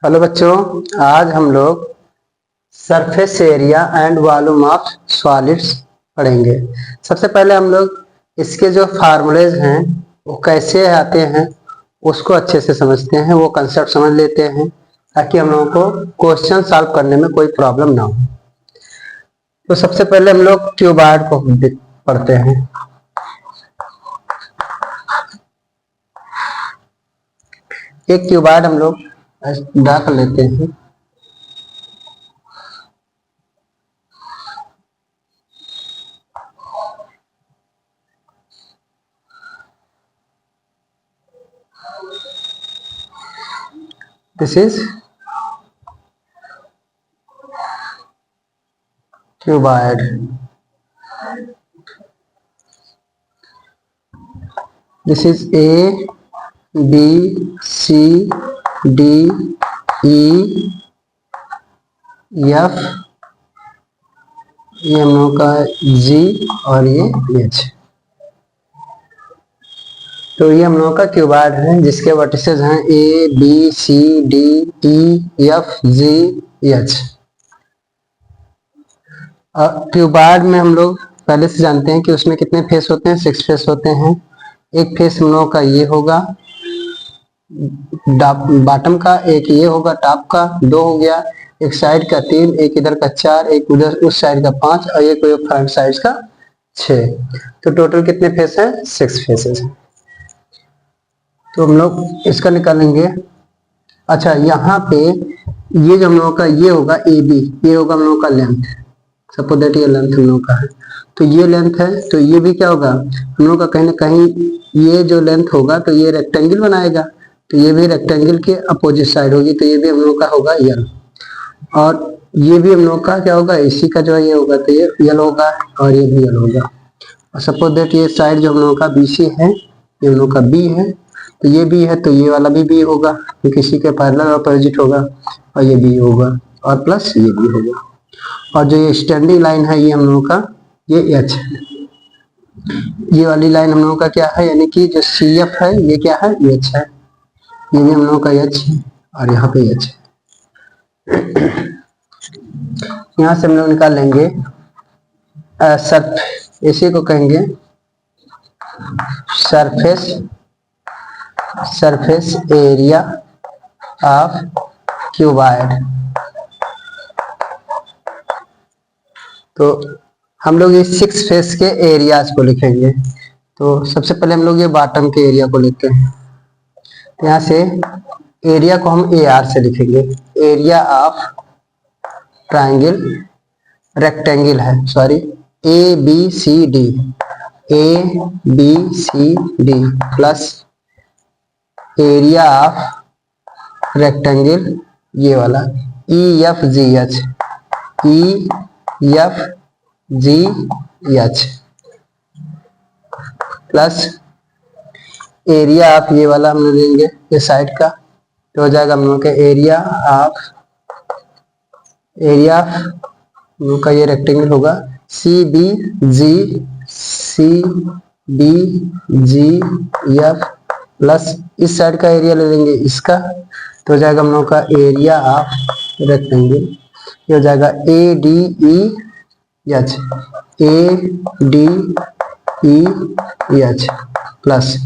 Hello बच्चों, आज हम लोग surface area and volume of solids पढ़ेंगे। सबसे पहले हम लोग इसके जो फार्मूलेज हैं वो कैसे आते हैं उसको अच्छे से समझते हैं, वो कंसेप्ट समझ लेते हैं ताकि हम लोगों को क्वेश्चन सॉल्व करने में कोई प्रॉब्लम ना हो। तो सबसे पहले हम लोग क्यूबॉइड को पढ़ते हैं। एक क्यूबॉइड हम लोग ड्रा कर लेते हैं। This is cuboid. This is A, B, C, D, E, F, ये हम लोगों का G और ये H। तो ये हम लोगों का क्यूबॉइड है जिसके वर्टिसेस हैं A, B, C, D, E, F, G, H। Cuboid में हम लोग पहले से जानते हैं कि उसमें कितने फेस होते हैं, 6 फेस होते हैं। एक फेस हम लोगों का ये होगा बॉटम का, एक ये होगा टॉप का, 2 हो गया, एक साइड का 3, एक इधर का 4, एक उधर उस साइड का 5 और एक फ्रंट साइड का 6। तो टोटल कितने फेस हैं? 6 फेसेस। तो हम लोग इसका निकालेंगे। अच्छा, यहाँ पे ये जो हम लोगों का ये होगा ए बी, ये होगा हम लोगों का लेंथ। सपोज दैट ये लेंथ हम लोगों का है, तो ये लेंथ है, तो ये भी क्या होगा हम लोगों का कहीं ना कहीं ये जो लेंथ होगा तो ये रेक्टेंगल बनाएगा, तो ये भी रेक्टेंगल के अपोजिट साइड होगी, तो ये भी हम लोगों का होगा यल। और ये भी हम लोग का क्या होगा, इसी का जो है ये होगा, तो ये यल होगा और ये भी यल होगा। और सपोज दैट ये साइड जो हम लोगों का बी सी है, ये हम लोग का बी है, तो ये बी है, तो ये वाला भी बी होगा, ये किसी के पैरेलल और अपोजिट होगा, और ये बी होगा और प्लस ये भी होगा। और जो ये स्टैंडिंग लाइन है ये हम लोगों का ये एच है। ये वाली लाइन हम लोगों का क्या है, यानी कि जो सी एफ है ये क्या है, एच है। ये भी हम लोगों का एच है और यहाँ पे एच है। यहाँ से हम लोग निकाल लेंगे इसी को कहेंगे सरफेस एरिया ऑफ क्यूबॉइड। तो हम लोग ये 6 फेस के एरियाज को लिखेंगे। तो सबसे पहले हम लोग ये बॉटम के एरिया को लेते हैं। तो यहाँ से एरिया को हम ए आर से लिखेंगे, एरिया ऑफ ट्राइंगल, रेक्टेंगल है, sorry, A B C D, A B C D plus area of rectangle ये वाला E F G H, E F G H plus area of ये वाला हम लोग लेंगे ये साइड का, तो हो जाएगा हम लोग का एरिया ऑफ का ये रेक्टेंगल होगा सी बी जी एफ प्लस इस साइड का एरिया ले लेंगे इसका, तो हो जाएगा हम लोग का एरिया ऑफ रेक्टेंगल, ये हो जाएगा ए D E H, A D E H plus,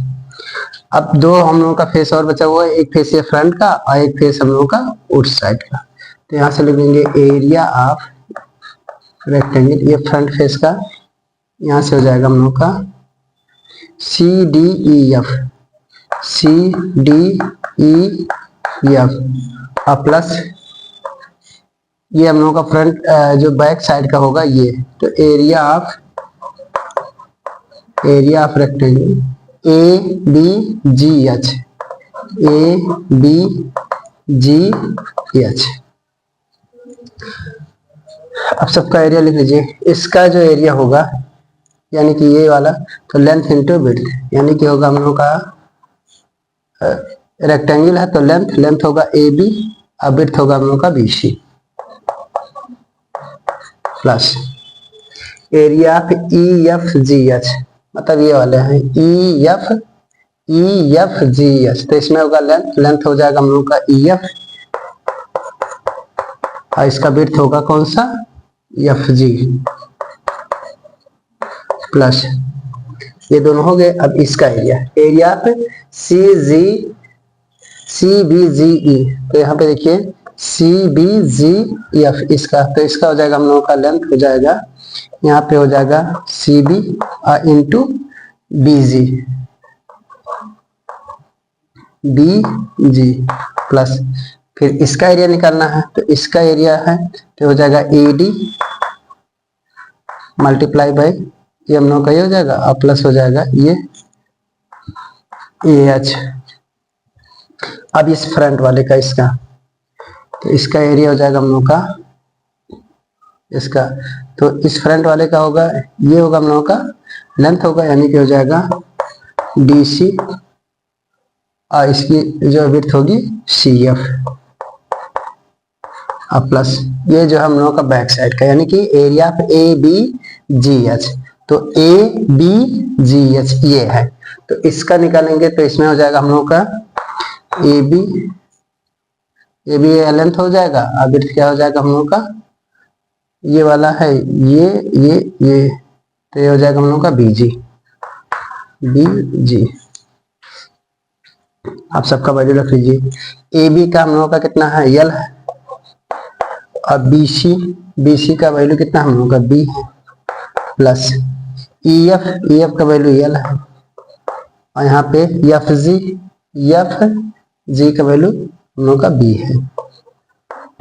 अब 2 हम लोगों का फेस और बचा हुआ है, एक फेस ये फ्रंट का और एक फेस हम लोगों का उस साइड का। तो यहाँ से लिखेंगे एरिया ऑफ रेक्टेंगल, ये फ्रंट फेस का, यहाँ से हो जाएगा हम लोग का C D E F, C D E F और प्लस ये हम लोगों का फ्रंट जो बैक साइड का होगा ये, तो area of rectangle A B G H, A B G H. अब सबका एरिया लिख लीजिए। इसका जो एरिया होगा यानी कि ये वाला, तो लेंथ इंटू विड्थ, यानी कि होगा हम लोगों का रेक्टेंगल है तो लेंथ होगा ए बी और विड्थ होगा हम लोग का B C plus area of E F G H, मतलब ये वाले हैं ई एफ जी एच, तो इसमें होगा लेंथ हो जाएगा हम लोग का ई एफ और इसका विड्थ होगा कौन सा, एफ जी प्लस, ये दोनों हो गए। अब इसका एरिया, एरिया पे सी बी जी ई, तो यहाँ पे देखिए सी बी जी एफ, इसका तो इसका हो जाएगा हम लोगों का लेंथ हो जाएगा, यहाँ पे हो जाएगा सी बी इंटू बी जी प्लस, फिर इसका एरिया निकालना है, तो इसका एरिया है तो हो जाएगा ए डी मल्टीप्लाई बाई ये हम लोग का ये हो जाएगा और प्लस हो जाएगा ये ए एच। अब इस फ्रंट वाले का इसका, तो इसका एरिया हो जाएगा हम लोग का इसका, तो इस फ्रंट वाले का होगा, ये होगा हम लोगों का लेंथ होगा, यानी कि हो जाएगा डी सी और इसकी जो विड्थ होगी सी एफ और प्लस ये जो हम लोगों का बैक साइड का, यानी कि area of A B G H, तो ए बी जी एच ये है, तो इसका निकालेंगे तो इसमें हो जाएगा हम लोगों का ए बी लेंथ हो जाएगा और विड्थ क्या हो जाएगा हम लोगों का, ये वाला है ये तो ये हो जाएगा हम लोगों का बी जी। आप सबका वैल्यू रख लीजिए। ए बी का हम लोगों का कितना है, यल है, और बी सी का वैल्यू कितना हम लोगों का बी है, प्लस ई एफ का वैल्यू यल है, और यहाँ पे एफ जी का वैल्यू हम लोगों का बी है,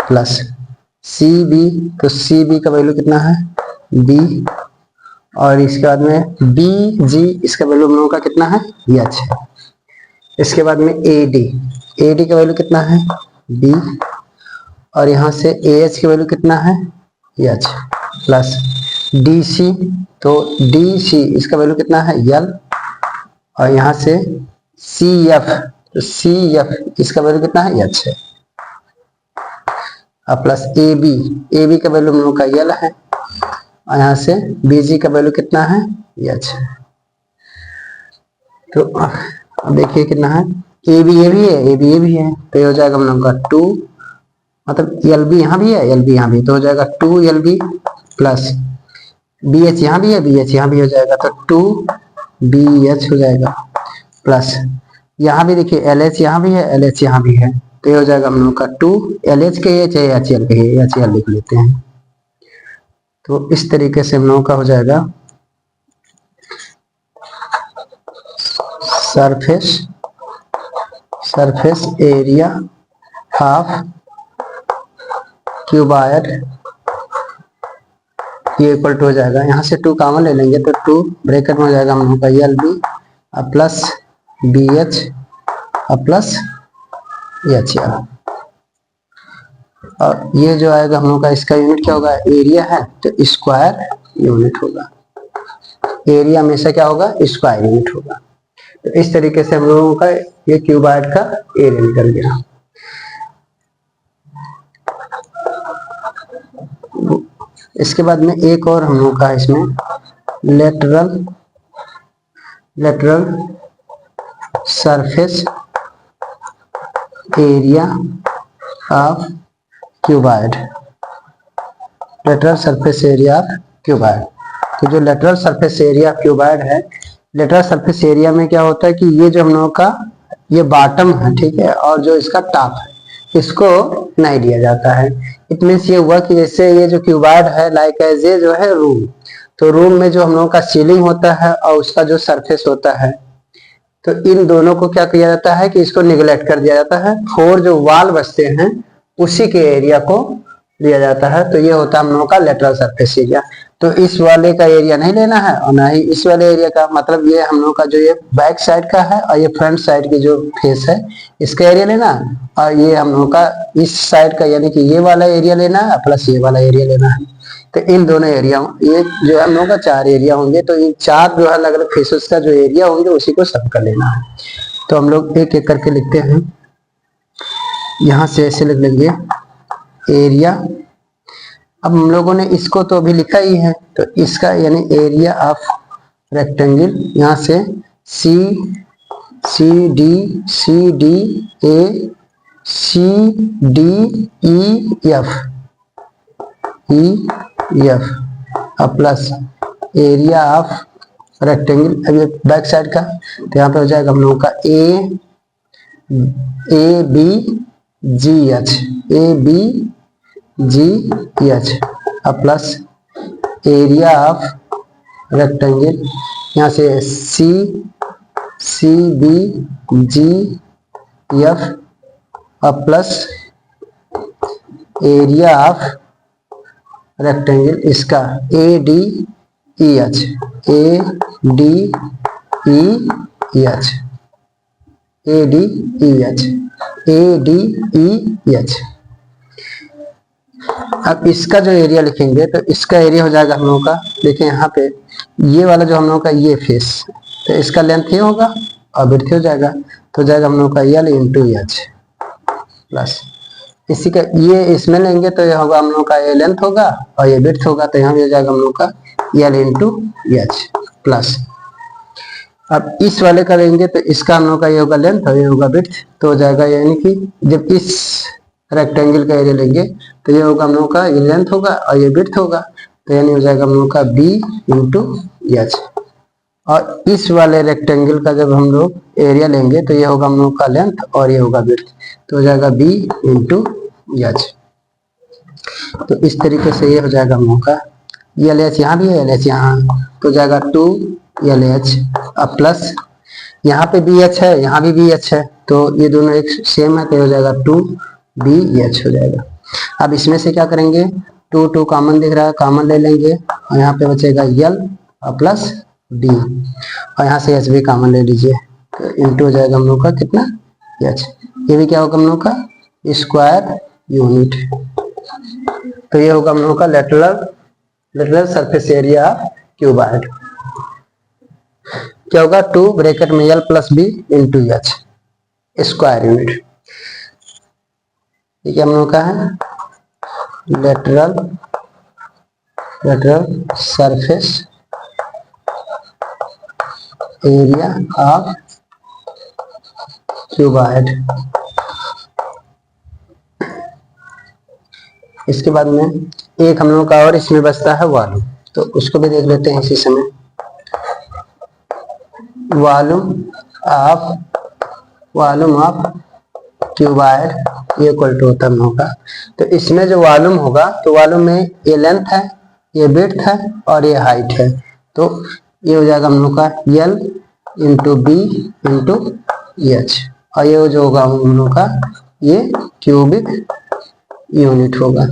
प्लस सी बी, तो सी बी का वैल्यू कितना है बी, और इसके बाद में बी जी इसका वैल्यू हम लोगों का कितना है एच है। इसके बाद में ए डी का वैल्यू कितना है बी, और यहाँ से ए एच की वैल्यू कितना है एच, प्लस डी सी, तो डी सी इसका वैल्यू कितना है यल, और यहाँ से सी एफ, तो सी एफ इसका वैल्यू कितना है एच है, और प्लस ए बी का वैल्यू हम लोग का यल है, और यहाँ से बी जी का वैल्यू कितना है एच है। तो अब देखिए कितना है, ए बी ये भी है, तो ये हो जाएगा हम लोग का 2, मतलब एल बी यहाँ भी है, एल बी यहाँ भी, तो हो जाएगा 2 L B plus B H यहाँ भी है, बी एच यहाँ भी हो जाएगा, तो 2 बी एच हो जाएगा, प्लस यहाँ भी देखिए एल एच यहाँ भी है, एल एच यहाँ भी है, तो ये हो जाएगा हम लोग का 2 एल एच के एच एच एल के एच एल लिख लेते हैं। तो इस तरीके से हम लोगों का हो जाएगा सरफेस एरिया ऑफ क्यूबाइड, ये इक्वल टू हो जाएगा, यहाँ से 2 कॉमन ले लेंगे तो 2 ब्रैकेट में हो जाएगा हम लोगों का L B plus B H plus H L, और ये जो आएगा हम लोग का इसका यूनिट क्या होगा, एरिया है तो स्क्वायर यूनिट होगा, एरिया हमेशा क्या होगा स्क्वायर यूनिट होगा। तो इस तरीके से हम लोगों का ये क्यूबाइड का एरिया निकल गया। इसके बाद में एक और हम लोग का इसमें lateral surface area of cuboid, lateral surface area of cuboid. तो जो lateral surface area of cuboid है, लेटरल सरफेस एरिया में क्या होता है कि ये जो हम लोगों का ये बॉटम है, ठीक है, और जो इसका टॉप है इसको नहीं दिया जाता है। इट मीन्स ये हुआ कि जैसे ये जो क्यूबाइड है लाइक एज ये जो है रूम, तो रूम में जो हम लोगों का सीलिंग होता है और उसका जो सरफेस होता है, तो इन दोनों को क्या किया जाता है कि इसको निगलेक्ट कर दिया जाता है, 4 जो वाल बचते हैं उसी के एरिया को लिया जाता है। तो ये होता है हम लोगों का लेटरल सरफेस एरिया। तो इस वाले का एरिया नहीं लेना है और ना ही इस वाले एरिया का, मतलब ये हम लोग का जो ये बैक साइड का है और ये फ्रंट साइड की जो फेस है इसका एरिया लेना है, और ये हम लोग का इस साइड का यानी कि ये वाला एरिया लेना है प्लस ये वाला एरिया लेना है। तो इन दोनों एरिया, ये जो है हम लोग का 4 एरिया होंगे, तो इन 4 जो है अलग अलग फेसेस का जो एरिया होंगे उसी को सब कर लेना है। तो हम लोग एक एक करके लिखते हैं, यहाँ से ऐसे लिख लेंगे एरिया। अब हम लोगों ने इसको तो अभी लिखा ही है, तो इसका यानी एरिया ऑफ रेक्टेंगल, यहाँ से C D A C D E F, E F अब प्लस एरिया ऑफ रेक्टेंगल, अभी बैक साइड का, तो यहाँ पे हो जाएगा हम लोगों का A B G H, A B G H अब प्लस एरिया ऑफ रेक्टेंगल, यहाँ से C C B G F अब प्लस एरिया ऑफ रेक्टेंगल इसका A D E H, A D E H, A D E H, A D E H. अब इसका जो area लिखेंगे तो इसका एरिया हो जाएगा हम लोगों का, देखिए यहाँ पे ये वाला जो हम लोगों का ये फेस, तो इसका लेंथ ये होगा और विड्थ हो जाएगा, तो हो जाएगा हम लोगों का एल इंटू एच प्लस इसी का ये इसमें लेंगे तो ये होगा हम लोग का ये लेंथ होगा और ये विड्थ होगा, तो यहाँ भी हो जाएगा हम लोग का एल इंटू एच प्लस। अब इस वाले का लेंगे तो इसका हम लोग का ये होगा लेंथ और ये होगा विड्थ, तो हो जाएगा यानी कि जब इस रेक्टेंगल का एरिया लेंगे तो ये होगा हम लोग का ये लेंथ होगा और ये विड्थ होगा, तो यानी हो जाएगा हम लोग का बी इंटू एच। और इस वाले रेक्टेंगल का जब हम लोग एरिया लेंगे तो ये होगा हम लोग का लेंथ और ये होगा विड्थ, तो हो जाएगा बी इंटू एच। तो इस तरीके से ये हो जाएगा हम लोग का एल एच, यहाँ भी है एल एच यहाँ, तो हो जाएगा 2 एल एच अब प्लस यहाँ पे बी एच है, यहाँ भी बी एच है, तो ये दोनों एक सेम है, तो हो जाएगा 2 बी एच हो जाएगा। अब इसमें से क्या करेंगे, 2 कॉमन दिख रहा है, कॉमन ले लेंगे और यहाँ पे बचेगा एल और प्लस डी और यहाँ से एच भी कॉमन ले लीजिए, तो इंटू हो जाएगा हम लोग का कितना एच, ये भी क्या होगा हम लोग का स्क्वायर यूनिट, तो ये होगा हम लोग का लेटरल सरफेस एरिया क्यूबॉइड, क्या होगा 2 ब्रैकेट में L plus B into H square unit. ये क्या हम लोग का है lateral surface area of cuboid. इसके बाद में एक हम लोग का और इसमें बचता है वॉल्यूम, तो उसको भी देख लेते हैं इसी समय। वॉल्यूम ऑफ क्यूबॉइड ये इक्वल टू होता है हम लोग का, तो इसमें जो वॉल्यूम होगा तो वॉल्यूम में ये लेंथ है, ये विड्थ है और ये हाइट है, तो ये हो जाएगा हम लोग का L into B into H और ये जो होगा हम लोग का ये क्यूबिक यूनिट होगा,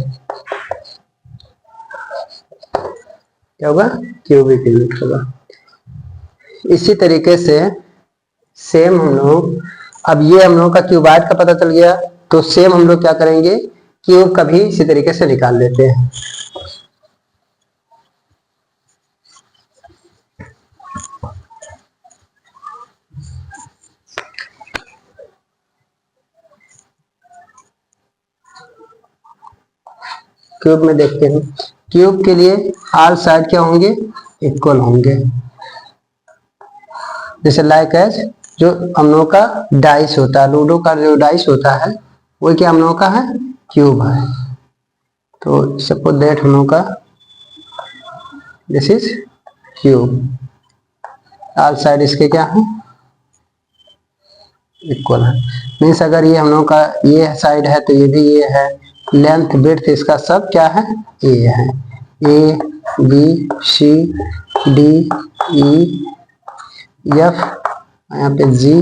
क्या होगा क्यूबिक यूनिट होगा। इसी तरीके से सेम हम लोग, अब ये हम लोग का क्यूबॉइड का पता चल गया, तो सेम हम लोग क्या करेंगे क्यूब का भी इसी तरीके से निकाल लेते हैं। क्यूब में देखते हैं, क्यूब के लिए ऑल साइड क्या होंगे इक्वल होंगे, जैसे लाइक एज जो हम लोगों का डाइस होता है, लूडो का जो डाइस होता है वो क्या हम लोगों का है क्यूब है, तो सपोज दैट हम लोगों का this is cube, all side इसके क्या है इक्वल है, मीन्स अगर ये हम लोगों का ये साइड है तो ये भी ये है, लेंथ विड्थ इसका सब क्या है ए है, A B C D E F यहाँ पे G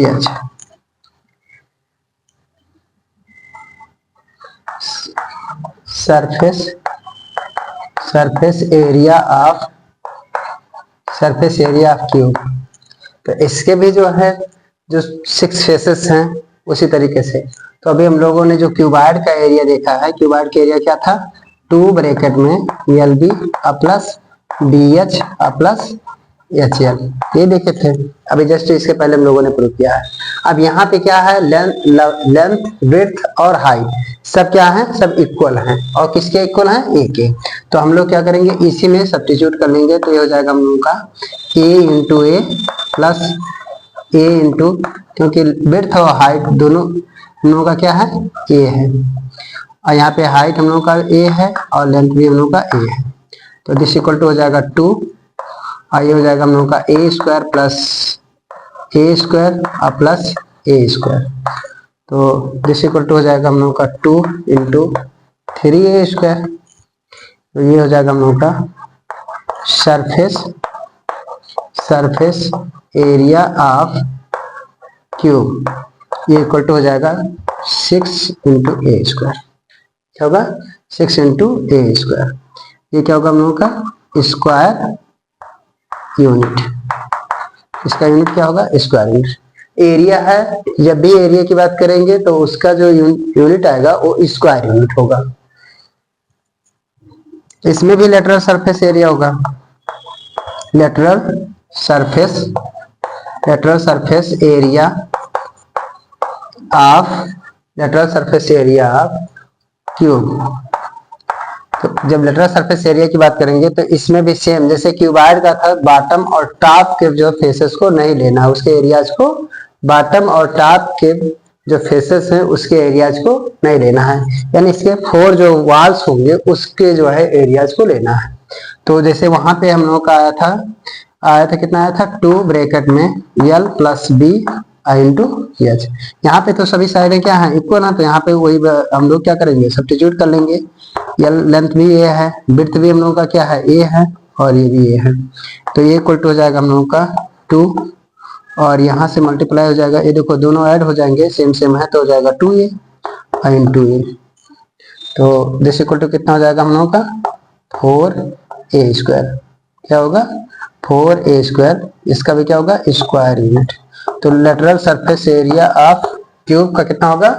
H. Surface area of cube, तो इसके भी जो है जो 6 फेसेस हैं उसी तरीके से, तो अभी हम लोगों ने जो क्यूबॉइड का एरिया देखा है, क्यूबॉइड का एरिया क्या था 2 ब्रैकेट में L B plus D H plus H L, ये देखे थे अभी जस्ट इसके पहले हम लोगों ने प्रूव किया है। अब यहाँ पे क्या है लेंथ विड्थ और हाइट सब क्या है सब इक्वल हैं, और किसके इक्वल हैं ए के, तो हम लोग क्या करेंगे इसी में सब्स्टिट्यूट कर लेंगे, तो ये हो जाएगा हम लोगों का ए इंटू ए प्लस ए इंटू, क्योंकि विड्थ और हाइट दोनों हम लोगों का क्या है ए है, और यहाँ पे हाइट हम लोग का a है और लेंथ भी हम लोग का a है, तो दिस इक्वल टू हो जाएगा 2 और ये हो जाएगा हम लोग का a square plus a square और प्लस a स्क्वायर, तो दिस इक्वल टू हो जाएगा हम लोग का 2 इंटू 3a स्क्वायर, तो ये हो जाएगा हम लोग का सरफेस एरिया ऑफ क्यूब, ये इक्वल टू हो जाएगा 6 इंटू ए स्क्वायर, क्या होगा 6 इंटू ए स्क्वायर, ये क्या होगा हम लोगों का स्क्वायर यूनिट, इसका यूनिट क्या होगा स्क्वायर यूनिट। एरिया है, जब भी एरिया की बात करेंगे तो उसका जो यूनिट आएगा वो स्क्वायर यूनिट होगा। इसमें भी लेटरल सरफेस एरिया होगा, lateral surface area of cube. तो जब लेटरल सरफेस एरिया की बात करेंगे तो इसमें भी सेम जैसे क्यूबॉइड का था, बॉटम और टॉप के जो फेसेस को नहीं लेना, उसके एरियाज को बॉटम और टॉप के जो फेसेस हैं उसके एरियाज को नहीं लेना है, यानी इसके 4 जो वॉल्स होंगे उसके जो है एरियाज को लेना है। तो जैसे वहां पे हम लोग का आया था कितना आया था 2 ब्रैकेट में l plus B into H, यहाँ पे तो सभी साइडें क्या है इक्वल ना, तो यहाँ पे वही हम लोग क्या करेंगे सब्स्टिट्यूट कर लेंगे, l लेंथ भी ए है, विड्थ भी हम लोगों का क्या है ए है और ये भी ए है, तो ये इक्वल टू हो जाएगा हम लोगों का 2 और यहाँ से मल्टीप्लाई हो जाएगा, ये देखो दोनों ऐड हो जाएंगे सेम है तो हो जाएगा 2a इंटू ए, तो दिस इक्वल टू कितना हो जाएगा हम लोगों का 4a स्क्वायर, क्या होगा 4a स्क्वायर, इसका भी क्या होगा स्क्वायर यूनिट। तो lateral surface area of cube का कितना होगा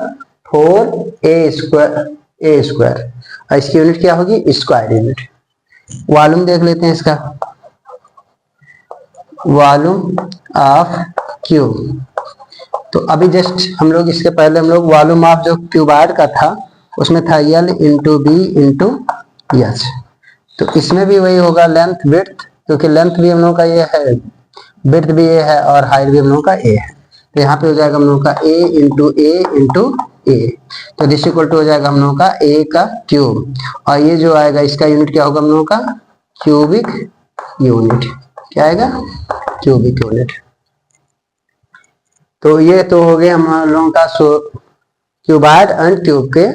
4a स्क्वायर और इसकी यूनिट क्या होगी स्क्वायर यूनिट। वॉल्यूम देख लेते हैं इसका, वॉल्यूम ऑफ क्यूब, तो अभी जस्ट हम लोग इसके पहले हम लोग वॉल्यूम ऑफ जो क्यूबॉइड का था उसमें था l into B into H, तो इसमें भी वही होगा लेंथ विड्थ, क्योंकि लेंथ भी हम लोग का ये है, विड्थ भी ये है और हाइट भी हम लोग का ए है, तो यहाँ पे हो जाएगा हम लोग का a इंटू ए, तो दिस इक्वल टू हो जाएगा हम लोग का a का क्यूब और ये जो आएगा इसका यूनिट क्या होगा हम लोग का क्यूबिक यूनिट, क्या आएगा क्यूबिक यूनिट। तो ये तो हो गए हम लोगों का क्यूबॉइड एंड ट्यूब के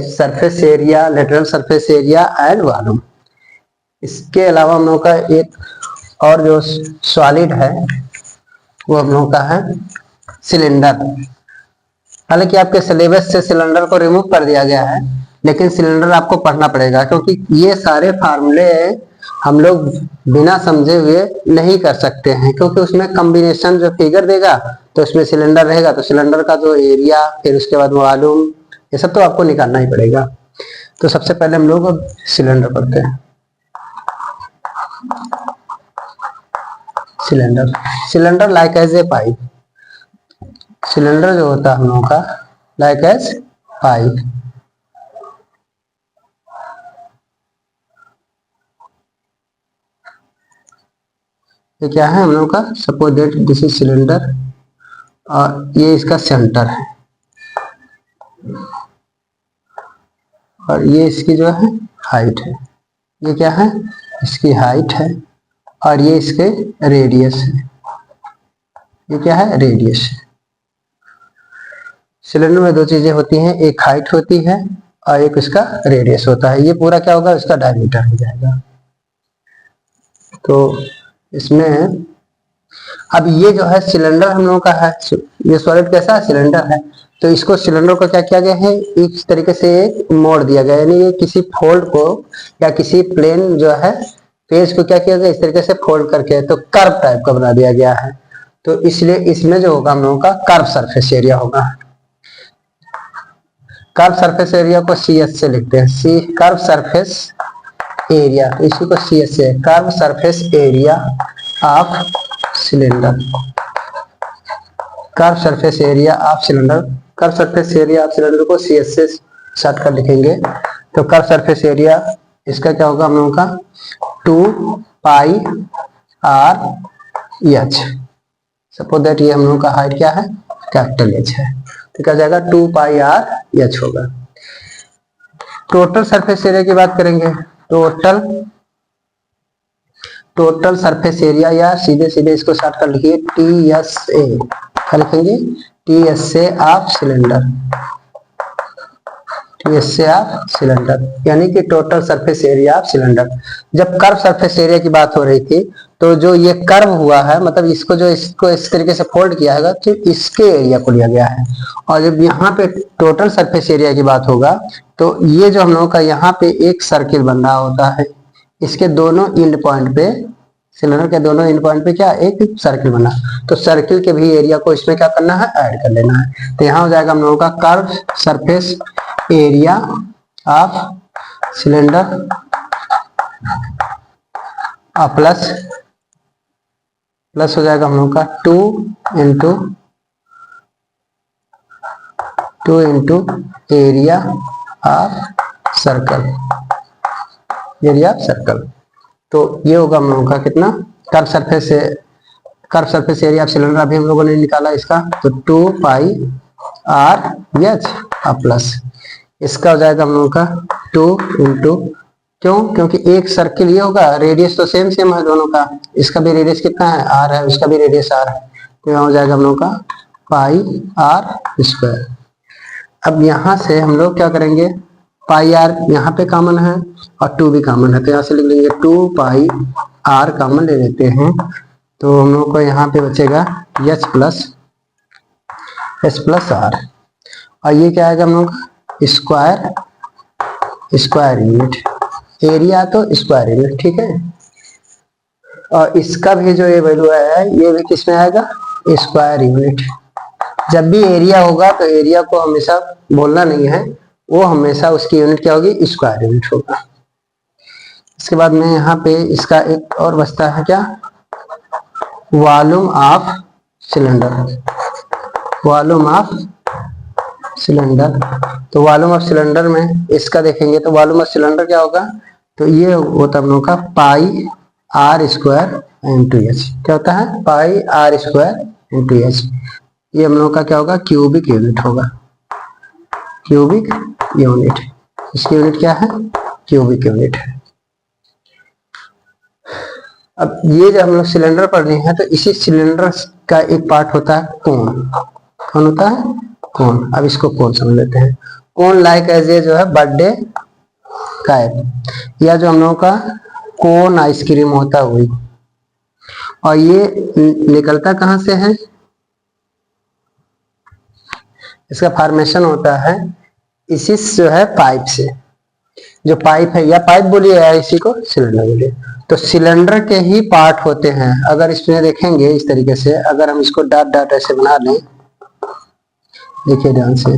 surface area, lateral surface area and volume. इसके अलावा हम लोग का एक और जो सॉलिड है वो हम लोग का है सिलेंडर। हालांकि आपके सिलेबस से सिलेंडर को रिमूव कर दिया गया है, लेकिन सिलेंडर आपको पढ़ना पड़ेगा, क्योंकि ये सारे फार्मूले हम लोग बिना समझे हुए नहीं कर सकते हैं, क्योंकि उसमें कॉम्बिनेशन जो फिगर देगा तो उसमें सिलेंडर रहेगा, तो सिलेंडर का जो एरिया फिर उसके बाद वॉल्यूम ये सब तो आपको निकालना ही पड़ेगा। तो सबसे पहले हम लोग अब सिलेंडर पढ़ते हैं। Cylinder like as a pipe, cylinder जो होता है हम लोगों का लाइक एज पाइप, ये क्या है हम लोग का suppose that this is cylinder और ये इसका सेंटर है और ये इसकी जो है हाइट है, ये क्या है इसकी हाइट है और ये इसके रेडियस है, ये क्या है रेडियस है। सिलेंडर में 2 चीजें होती हैं, एक हाइट होती है और एक इसका रेडियस होता है, ये पूरा क्या होगा इसका डायमीटर हो जाएगा। तो इसमें अब ये जो है सिलेंडर हम लोगों का है, ये सॉलिड कैसा है सिलेंडर है, तो इसको सिलेंडर को क्या किया गया है इस तरीके से मोड़ दिया गया, यानी ये किसी फोल्ड को या किसी प्लेन जो है पेज को क्या किया गया इस तरीके से फोल्ड करके, तो कर्व टाइप का बना दिया गया है, तो इसलिए इसमें जो होगा हम लोगों का कर्व सरफेस एरिया होगा। कर्व सरफेस एरिया को CS से लिखते हैं, सी कर्व सरफेस एरिया, तो इसी को CS से curve surface area of cylinder, curve surface area of cylinder, curve surface area of cylinder को CS से शॉर्ट कर लिखेंगे। तो कर्व सरफेस एरिया इसका क्या होगा हम लोगों का 2 पाई r h, सपोज दैट ये हम लोगों का हाइट क्या है कैपिटल H है, तो क्या जाएगा 2 पाई r h होगा। टोटल सरफेस एरिया की बात करेंगे, टोटल सरफेस एरिया, या सीधे सीधे इसको शॉर्ट कर लिखिए TSA, क्या लिखेंगे TSA of cylinder, TSA of cylinder, यानी कि total surface area of cylinder. जब कर्व सरफेस एरिया की बात हो रही थी तो जो ये कर्व हुआ है, मतलब इसको जो इसको इस तरीके से फोल्ड किया है तो इसके एरिया को लिया गया है। और जब यहाँ पे टोटल सरफेस एरिया की बात होगा तो ये जो हम लोगों का यहाँ पे एक सर्किल बन रहा होता है, इसके दोनों एंड पॉइंट पे, सिलेंडर के दोनों एंड पॉइंट पे क्या एक सर्किल बना, तो सर्किल के भी एरिया को इसमें क्या करना है, ऐड कर लेना है। तो यहाँ हो जाएगा हम लोगों का curve surface area of cylinder plus हो जाएगा हम लोग का 2 into area of circle, area of circle. तो ये होगा हम लोगों का कितना, curve surface area of cylinder अभी हम लोगों ने निकाला इसका, तो 2 पाई RH प्लस इसका हो जाएगा हम लोगों का 2 इंटू, क्यों, क्योंकि एक सर्किल ये होगा, रेडियस तो सेम है दोनों का, इसका भी रेडियस कितना है R है, उसका भी रेडियस R है, तो यहाँ हो जाएगा हम लोगों का पाई R²। अब यहाँ से हम लोग क्या करेंगे, पाई R यहाँ पे कॉमन है और 2 भी कॉमन है, तो यहाँ से लिख लेंगे 2 पाई R कॉमन ले लेते हैं, तो हम लोग को यहाँ पे बचेगा H प्लस R, और ये क्या आएगा हम लोग स्क्वायर यूनिट, एरिया तो स्क्वायर यूनिट, ठीक है। और इसका भी जो ये वैल्यू है ये भी किस में आएगा, स्क्वायर यूनिट। जब भी एरिया होगा तो एरिया को हमेशा बोलना नहीं है, वो हमेशा उसकी यूनिट क्या होगी, स्क्वायर यूनिट होगा। इसके बाद में यहाँ पे इसका एक और बचता है क्या, वॉल्यूम ऑफ सिलेंडर, तो वॉल्यूम ऑफ सिलेंडर में इसका देखेंगे तो वॉल्यूम ऑफ सिलेंडर क्या होगा, तो ये होता है हम लोग का पाई R² इंटू H, क्या होता है पाई R² इंटू H, ये हम लोग का क्या होगा, क्यूबिक यूनिट होगा, क्यूबिक यूनिट, इसकी यूनिट क्या है, क्यूबिक यूनिट है। अब ये जो हम लोग सिलेंडर पढ़ रहे हैं तो इसी सिलेंडर का एक पार्ट होता है कोन, कौन होता है कोन। अब इसको कोन समझ लेते हैं, कोन लाइक एज ए जो है बर्थडे कैप, या जो हम लोगों का कोन आइसक्रीम होता है वही, और ये निकलता कहाँ से है, इसका फॉर्मेशन होता है इसी जो है पाइप से, जो पाइप है, या पाइप बोलिए या इसी को सिलेंडर बोलिए, तो सिलेंडर के ही पार्ट होते हैं। अगर इसमें देखेंगे इस तरीके से, अगर हम इसको डॉट डॉट ऐसे बना लें, देखिए ध्यान से,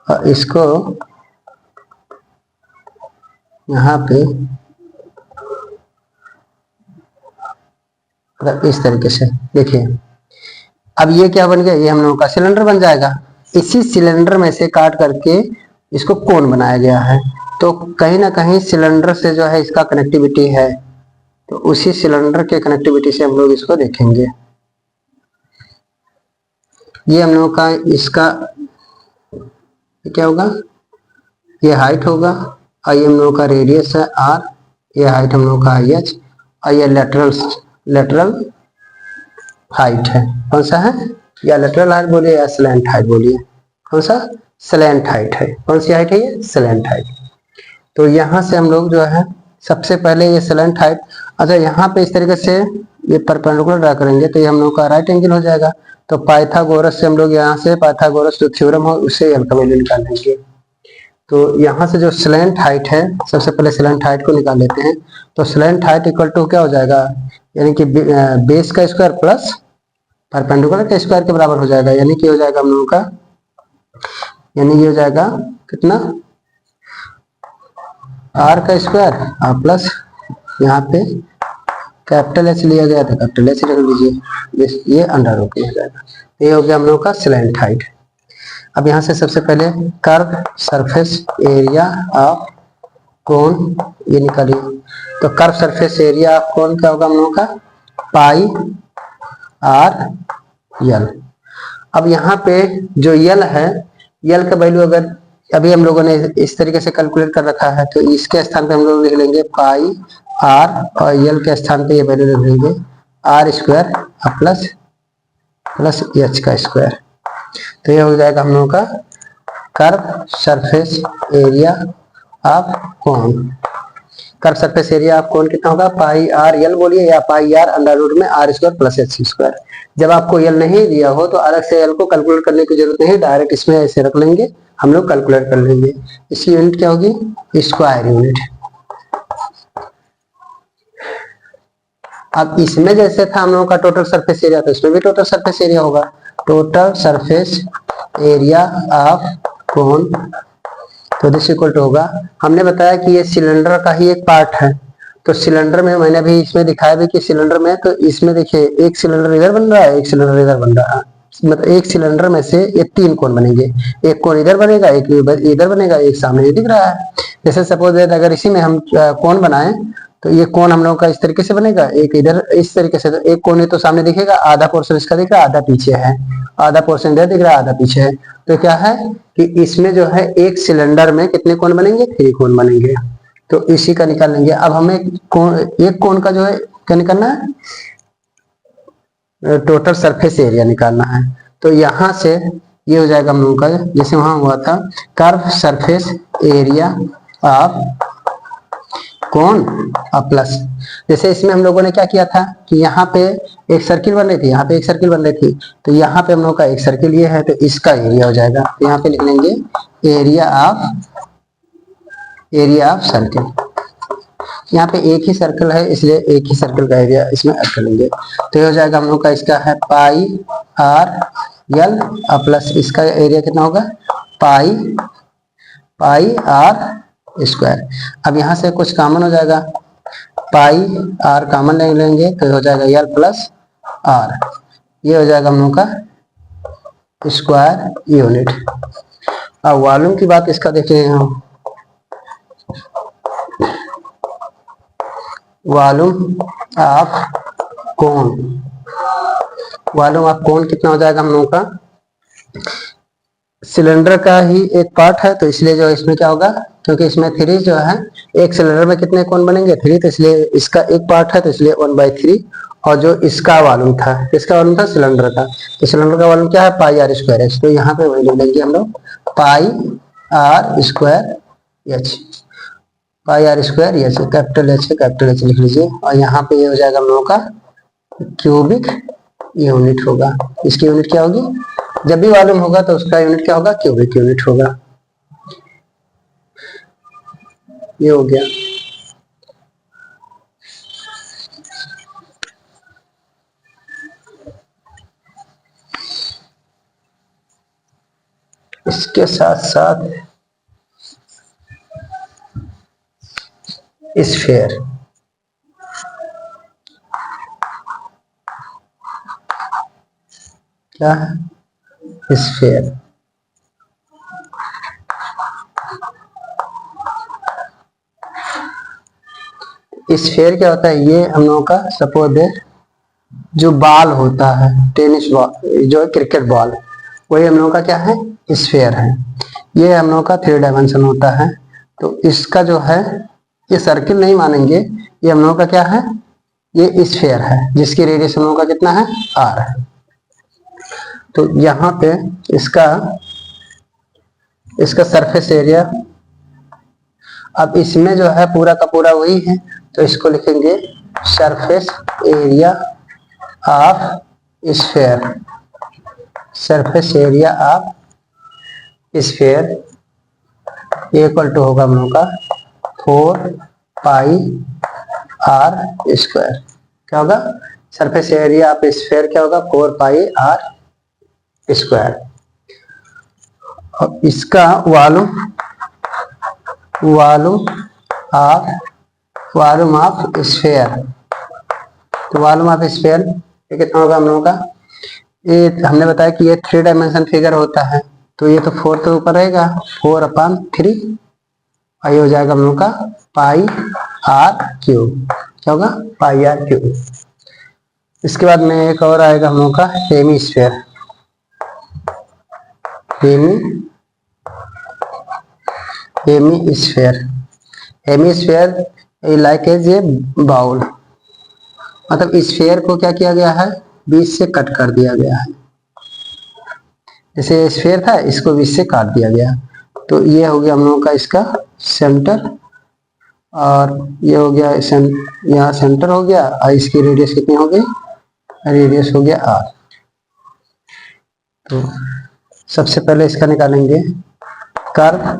और इसको यहाँ पे इस तरीके से देखिए, अब ये क्या बन गया, ये हम लोगों का सिलेंडर बन जाएगा। इसी सिलेंडर में से काट करके इसको कोन बनाया गया है, तो कहीं ना कहीं सिलेंडर से जो है इसका कनेक्टिविटी है, तो उसी सिलेंडर के कनेक्टिविटी से हम लोग इसको देखेंगे। ये हम लोगों का इसका क्या होगा, ये हाइट होगा, और ये हम लोगों का रेडियस है R, ये हाइट हम लोगों का H, और ये लेटरल हाइट है, कौन सा है, या लेटरल हाइट बोलिए या स्लैंट हाइट बोलिए, कौन सा स्लैंट हाइट है, कौन सी हाइट है ये स्लैंट हाइट। तो यहाँ से हम लोग जो है सबसे पहले ये स्लैंट हाइट, अच्छा यहाँ पे इस तरीके से ये परपेंडिकुलर ड्रा करेंगे तो ये हम लोग का राइट एंगल हो जाएगा। तो पाइथागोरस से हम लोग यहाँ से पाइथागोरस जो थ्योरम हो उससे एल का वैल्यू निकाल लेंगे। तो यहाँ से जो स्लैंट हाइट है, सबसे पहले स्लैंट हाइट को निकाल लेते हैं। तो स्लैंट हाइट इक्वल टू क्या हो जाएगा, यानी कि बेस का स्क्वायर प्लस परपेंडिकुलर के स्क्वायर के बराबर हो जाएगा, यानी कि हो जाएगा हम लोगों का, यानी ये हो जाएगा कितना, आर का स्क्वायर और प्लस यहाँ पे कैपिटल एच लिया गया था, कैपिटल एच रख लीजिए, ये अंडर रूट में हो जाएगा। ये हो गया हम लोगों का स्लैंट हाइट। अब यहाँ से सबसे पहले कर्व सरफेस एरिया ऑफ कोन ये निकालिए। तो कर्व सरफेस एरिया ऑफ कोन क्या होगा हम लोगों का, पाई आर यल। अब यहाँ पे जो यल है, यल का वैल्यू अगर अभी हम लोगों ने इस तरीके से कैलकुलेट कर रखा है, तो इसके स्थान पे हम लोग लिख लेंगे पाई आर, और यल के स्थान पे ये वैल्यू लिख लेंगे R square plus plus H का स्क्वायर। तो ये हो जाएगा हम लोगों का curve surface area of cone. Curve surface area of cone कितना होगा, पाई आर यल बोलिए या पाई आर अंडर रूट में R square plus H square. जब आपको यल नहीं दिया हो तो अलग से यल को कैलकुलेट करने की जरूरत नहीं, डायरेक्ट इसमें ऐसे रख लेंगे, हम लोग कैलकुलेट कर लेंगे। इसकी यूनिट क्या होगी, स्क्वायर यूनिट। अब इसमें जैसे था हम लोगों का टोटल सरफेस एरिया, तो इसमें भी टोटल सरफेस एरिया होगा। टोटल सरफेस एरिया ऑफ कोन, तो दिस इक्वल टू होगा, हमने बताया कि ये सिलेंडर का ही एक पार्ट है, तो सिलेंडर में मैंने भी इसमें दिखाया भी कि सिलेंडर में, तो इसमें देखिए एक सिलेंडर इधर बन रहा है, एक सिलेंडर इधर बन रहा है, मतलब एक सिलेंडर में से ये 3 कोण बनेंगे, एक कोण इधर बनेगा, एक इधर बनेगा, एक सामने ये दिख रहा है। जैसे सपोज अगर इसी में हम कोण बनाए, तो ये कोण हम लोगों का इस तरीके से बनेगा, एक इधर इस तरीके से, तो एक कोण तो सामने दिखेगा, आधा पोर्शन इसका दिख रहा है, आधा पीछे है, आधा पोर्शन इधर दिख रहा है, आधा पीछे है। तो क्या है कि इसमें जो है एक सिलेंडर में कितने कोण बनेंगे, 3 कोण बनेंगे, तो इसी का निकाल लेंगे। अब हमें एक कोण का जो है क्या निकालना है, टोटल सरफेस एरिया निकालना है। तो यहां से ये हो जाएगा हम लोगों का, जैसे वहां हुआ था curve surface area of cone plus, जैसे इसमें हम लोगों ने क्या किया था कि यहाँ पे एक सर्किल बन रही थी, यहाँ पे एक सर्किल बन रही थी, तो यहाँ पे हम लोग का एक सर्किल ये है, तो इसका एरिया हो जाएगा, तो यहाँ पे लिख लेंगे एरिया ऑफ सर्किल। यहाँ पे एक ही सर्कल है, इसलिए एक ही सर्कल का एरिया इसमें ऐड कर लेंगे। तो ये हो जाएगा हम लोग का, इसका है पाई आर यल प्लस इसका एरिया कितना होगा, पाई आर स्क्वायर। अब यहाँ से कुछ कॉमन हो जाएगा, पाई आर कॉमन ले लेंगे, तो हो जाएगा यल प्लस आर, ये हो जाएगा हम लोग का स्क्वायर यूनिट। अब वॉल्यूम की बात इसका देखिए, हम volume of cone, volume of cone कितना हो जाएगा हम लोगों का, सिलेंडर का ही एक पार्ट है, तो इसलिए जो इसमें क्या होगा, क्योंकि इसमें 3 जो है, एक सिलेंडर में कितने कोण बनेंगे, 3, तो इसलिए इसका एक पार्ट है, तो इसलिए 1/3, और जो इसका वॉल्यूम था, इसका वॉल्यूम था सिलेंडर का, तो सिलेंडर का वॉल्यूम क्या है, पाई आर स्क्वायर एच, तो यहाँ पे वही लिख लेंगे हम लोग pi R square H, pi R square H, capital H है, कैपिटल एच लिख लीजिए, और यहाँ पे ये हो जाएगा हम लोगों का क्यूबिक यूनिट होगा। इसकी यूनिट क्या होगी, जब भी वॉल्यूम होगा तो उसका यूनिट क्या होगा, क्यूबिक यूनिट होगा। ये हो गया। इसके साथ साथ स्फीयर, क्या है, स्फीयर, स्फीयर क्या होता है, ये हम लोगों का सपोज है जो बॉल होता है, टेनिस बॉल जो है, क्रिकेट बॉल, वही हम लोगों का क्या है, स्फीयर है। ये हम लोगों का 3 डायमेंशन होता है, तो इसका जो है, ये सर्किल नहीं मानेंगे, ये हम लोगों का क्या है, ये स्फीयर है, जिसकी रेडियस हम लोगों का कितना है, आर है। तो यहाँ पे इसका सरफेस एरिया, अब इसमें जो है पूरा का पूरा वही है, तो इसको लिखेंगे surface area of sphere, surface area of sphere equal to होगा हम लोग का 4 पाई आर स्क्वायर। क्या होगा, सरफेस एरिया ऑफ स्फीयर क्या होगा, 4 पाई आर स्क्वायर। अब इसका वॉल्यूम ऑफ स्फीयर, तो वॉल्यूम ऑफ स्फीयर ये कितना होगा हम लोगों का, ये हमने बताया कि ये 3 डायमेंशन फिगर होता है, तो ये तो 4 के ऊपर रहेगा, 4/3, और ये हो जाएगा हम लोग का पाई आर क्यूब। क्या होगा, पाई आर क्यूब। इसके बाद में एक और आएगा हम लोग का hemisphere, hemisphere. Hemisphere like as a bowl, मतलब स्फेयर को क्या किया गया है, बीच से कट कर दिया गया है। जैसे स्फेयर था, इसको बीच से काट दिया गया, तो ये हो गया हम लोगों का इसका सेंटर, और ये हो गया यहाँ सेंटर हो गया, और इसकी रेडियस कितनी हो गई, रेडियस हो गया r। तो सबसे पहले इसका निकालेंगे कर्व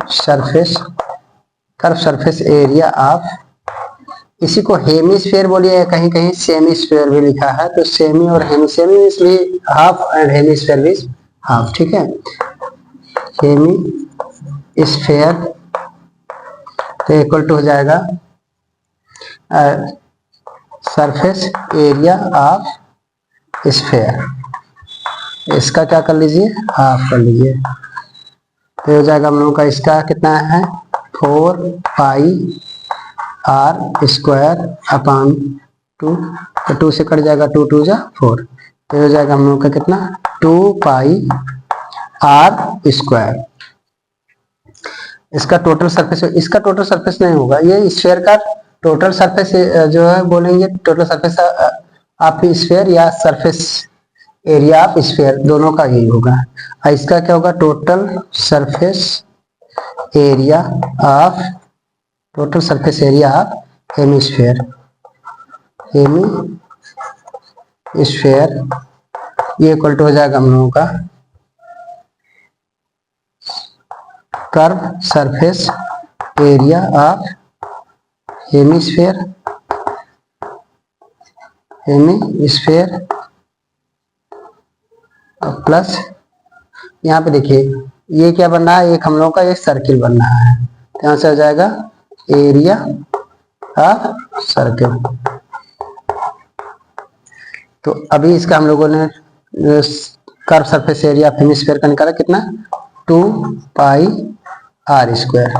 सरफेस एरिया ऑफ, इसी को हेमिस्फेयर बोलिए, कहीं कहीं सेमीस्फेयर भी लिखा है, तो सेमी और हेमी, सेमी मींस भी half and hemisphere means half, ठीक है। हेमिस्फेयर तो इक्वल टू हो जाएगा सरफेस एरिया ऑफ स्फेयर, इसका क्या कर लीजिए, हाफ कर लीजिए, तो हो जाएगा हम लोगों का इसका कितना है 4 पाई r स्क्वायर अपॉन 2, तो 2 से कट जाएगा, 2 2 जा 4, तो हो जाएगा हम लोग का कितना 2 पाई r स्क्वायर। इसका टोटल सरफेस, इसका टोटल सरफेस नहीं होगा, ये स्फेयर का टोटल सरफेस जो है बोलेंगे, टोटल सरफेस ऑफ स्फेयर या सरफेस एरिया ऑफ स्फेयर, दोनों का यही होगा। और इसका क्या होगा, total surface area of hemisphere, ये इक्वल टू हो जाएगा हम लोगों का curve surface area of hemisphere plus, यहाँ पे देखिए ये क्या बन रहा है, एक हम लोगों का एक सर्किल बन रहा है, तो यहाँ से हो जाएगा एरिया ऑफ सर्किल। तो अभी इसका हम लोगों ने curve surface area of hemisphere का निकाला कितना 2 पाई r स्क्वायर,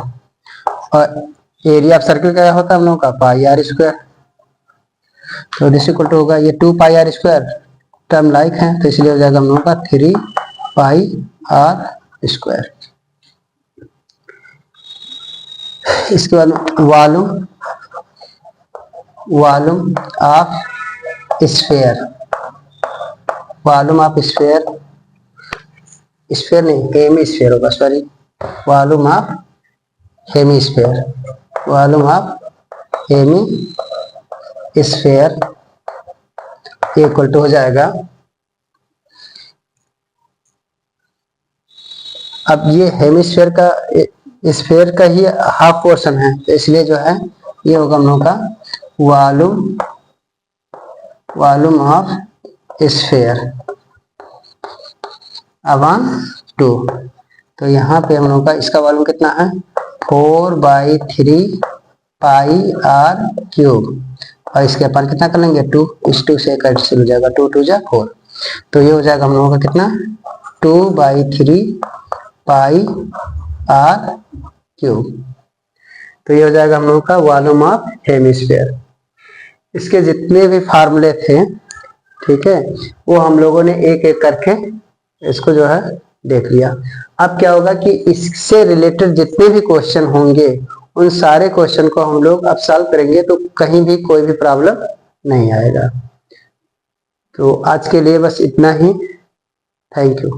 और एरिया ऑफ सर्किल क्या होता है हम लोगों का पाई r स्क्वायर, तो दिस इक्वल टू होगा ये 2 पाई r स्क्वायर टर्म लाइक है, तो इसलिए हो जाएगा हम लोगों का 3 पाई r स्क्वायर। इसके बाद वॉल्यूम ऑफ स्फेयर, स्फेयर नहीं हेमिस्फेयर होगा, sorry, volume of hemisphere equal to हो जाएगा, अब ये हेमिस्फेयर का स्फेयर का ही हाफ पोर्शन है, तो इसलिए जो है ये होगा हम लोगों का वॉल्यूम ऑफ स्फेयर अपॉन 2, तो यहाँ पे हम लोगों का इसका वॉल्यूम कितना है 4/3 पाई r क्यूब, और इसके अपन कितना कर लेंगे 2, इस 2 से कैंसिल हो जाएगा, 2 2 जा 4, तो ये हो जाएगा हम लोगों का कितना 2/3 पाई r क्यूब, तो ये हो जाएगा हम लोगों का वॉल्यूम ऑफ हेमिस्फेयर। इसके जितने भी फार्मूले थे, ठीक है, वो हम लोगों ने एक एक करके इसको जो है देख लिया। अब क्या होगा कि इससे रिलेटेड जितने भी क्वेश्चन होंगे उन सारे क्वेश्चन को हम लोग अब सॉल्व करेंगे, तो कहीं भी कोई भी प्रॉब्लम नहीं आएगा। तो आज के लिए बस इतना ही, थैंक यू।